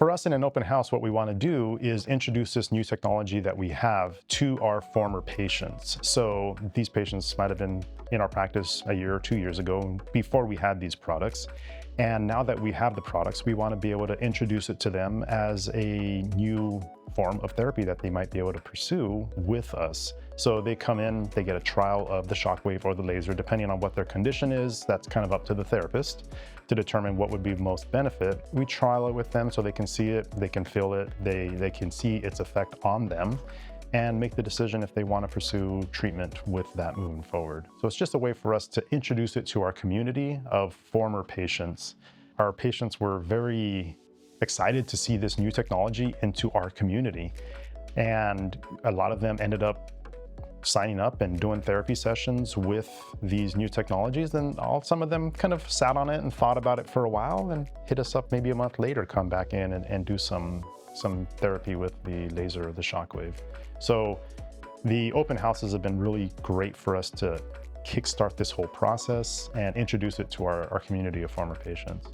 For us in an open house, what we want to do is introduce this new technology that we have to our former patients. So these patients might have been in our practice a year or 2 years ago before we had these products. And now that we have the products, we want to be able to introduce it to them as a new form of therapy that they might be able to pursue with us. So they come in, they get a trial of the shockwave or the laser, depending on what their condition is. That's kind of up to the therapist to determine what would be most benefit. We trial it with them so they can see it, they can feel it, they can see its effect on them, and make the decision if they want to pursue treatment with that moving forward. So it's just a way for us to introduce it to our community of former patients. Our patients were very excited to see this new technology into our community. And a lot of them ended up signing up and doing therapy sessions with these new technologies. And some of them kind of sat on it and thought about it for a while and hit us up maybe a month later, come back in and do some therapy with the laser or the shockwave. So the open houses have been really great for us to kickstart this whole process and introduce it to our community of former patients.